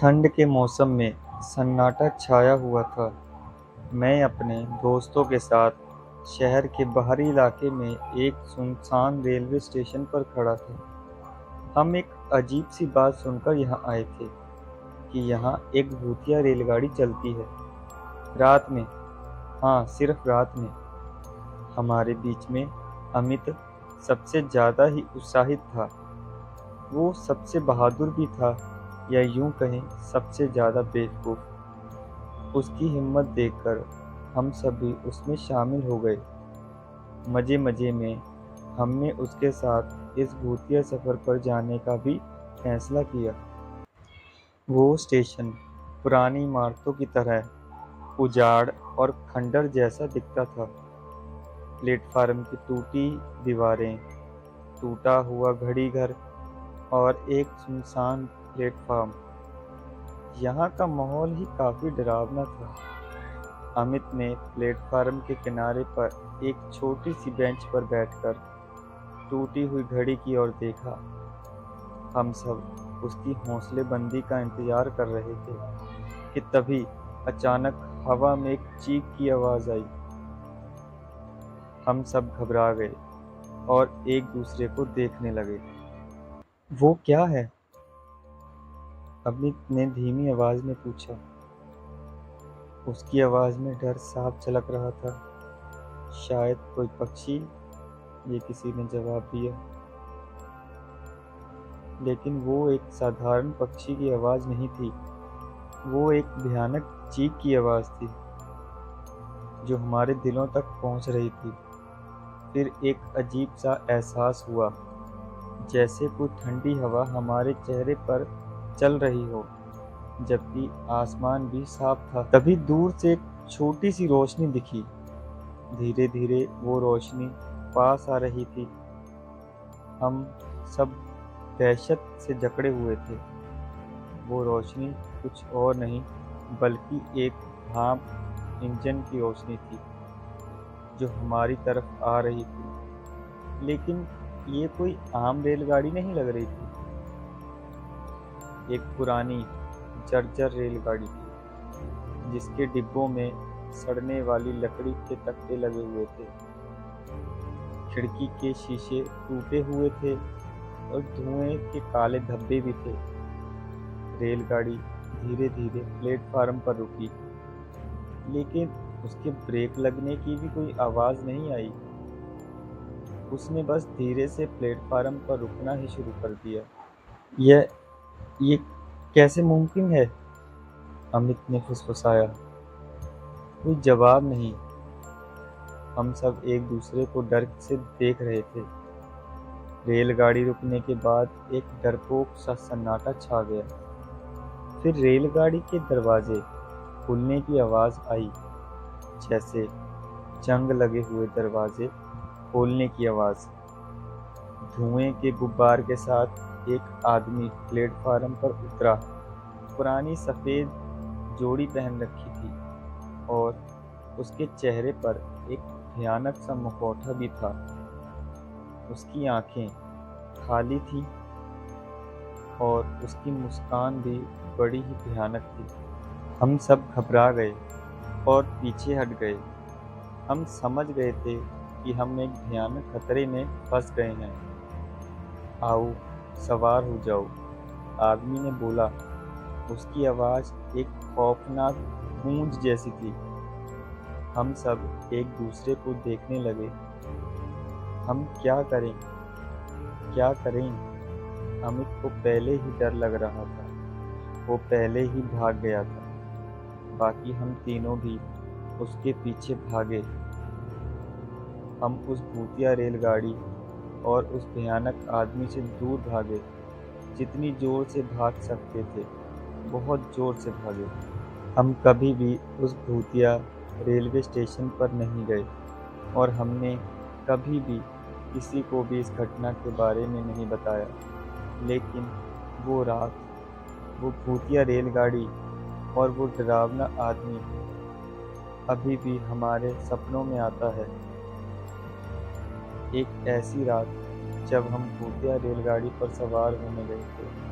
ठंड के मौसम में सन्नाटा छाया हुआ था। मैं अपने दोस्तों के साथ शहर के बाहरी इलाके में एक सुनसान रेलवे स्टेशन पर खड़ा था। हम एक अजीब सी बात सुनकर यहाँ आए थे कि यहाँ एक भूतिया रेलगाड़ी चलती है। रात में, हाँ सिर्फ रात में। हमारे बीच में अमित सबसे ज़्यादा ही उत्साहित था। वो सबसे बहादुर भी था, या यूं कहें सबसे ज़्यादा बेवकूफ़। उसकी हिम्मत देखकर हम सभी उसमें शामिल हो गए। मज़े मज़े में हमने उसके साथ इस भूतिया सफ़र पर जाने का भी फैसला किया। वो स्टेशन पुरानी इमारतों की तरह उजाड़ और खंडर जैसा दिखता था। प्लेटफार्म की टूटी दीवारें, टूटा हुआ घड़ी घर और एक सुनसान प्लेटफार्म। यहाँ का माहौल ही काफ़ी डरावना था। अमित ने प्लेटफार्म के किनारे पर एक छोटी सी बेंच पर बैठकर टूटी हुई घड़ी की ओर देखा। हम सब उसकी हौसलेबंदी का इंतजार कर रहे थे कि तभी अचानक हवा में एक चीख की आवाज़ आई। हम सब घबरा गए और एक दूसरे को देखने लगे। वो क्या है? अमित ने धीमी आवाज़ में पूछा। उसकी आवाज़ में डर साफ झलक रहा था। शायद कोई पक्षी, ये किसी ने जवाब दिया। लेकिन वो एक साधारण पक्षी की आवाज़ नहीं थी। वो एक भयानक चीख की आवाज़ थी जो हमारे दिलों तक पहुंच रही थी। फिर एक अजीब सा एहसास हुआ, जैसे कोई ठंडी हवा हमारे चेहरे पर चल रही हो, जबकि आसमान भी साफ था। तभी दूर से एक छोटी सी रोशनी दिखी। धीरे धीरे वो रोशनी पास आ रही थी। हम सब दहशत से जकड़े हुए थे। वो रोशनी कुछ और नहीं बल्कि एक भाप इंजन की रोशनी थी जो हमारी तरफ आ रही थी। लेकिन ये कोई आम रेलगाड़ी नहीं लग रही थी। एक पुरानी जर्जर रेलगाड़ी थी जिसके डिब्बों में सड़ने वाली लकड़ी के तख्ते लगे हुए थे। खिड़की के शीशे टूटे हुए थे और धुएं के काले धब्बे भी थे। रेलगाड़ी धीरे धीरे प्लेटफार्म पर रुकी, लेकिन उसके ब्रेक लगने की भी कोई आवाज़ नहीं आई। उसने बस धीरे से प्लेटफार्म पर रुकना ही शुरू कर दिया। यह ये कैसे मुमकिन है? अमित ने फुसफुसाया। कोई जवाब नहीं। हम सब एक दूसरे को डर से देख रहे थे। रेलगाड़ी रुकने के बाद एक डरपोक सा सन्नाटा छा गया। फिर रेलगाड़ी के दरवाजे खुलने की आवाज़ आई, जैसे जंग लगे हुए दरवाजे खोलने की आवाज़। धुएं के गुब्बार के साथ एक आदमी प्लेटफार्म पर उतरा। पुरानी सफ़ेद जोड़ी पहन रखी थी और उसके चेहरे पर एक भयानक सा मुखौटा भी था। उसकी आंखें खाली थी और उसकी मुस्कान भी बड़ी ही भयानक थी। हम सब घबरा गए और पीछे हट गए। हम समझ गए थे कि हम एक भयानक खतरे में फंस गए हैं। आओ, सवार हो जाओ, आदमी ने बोला। उसकी आवाज़ एक खौफनाक गूंज जैसी थी। हम सब एक दूसरे को देखने लगे। हम क्या करें, क्या करें? अमित को पहले ही डर लग रहा था। वो पहले ही भाग गया था। बाकी हम तीनों भी उसके पीछे भागे। हम उस भूतिया रेलगाड़ी और उस भयानक आदमी से दूर भागे। जितनी जोर से भाग सकते थे, बहुत जोर से भागे। हम कभी भी उस भूतिया रेलवे स्टेशन पर नहीं गए और हमने कभी भी किसी को भी इस घटना के बारे में नहीं बताया। लेकिन वो रात, वो भूतिया रेलगाड़ी और वो डरावना आदमी अभी भी हमारे सपनों में आता है। एक ऐसी रात जब हम भूतिया रेलगाड़ी पर सवार होने गए थे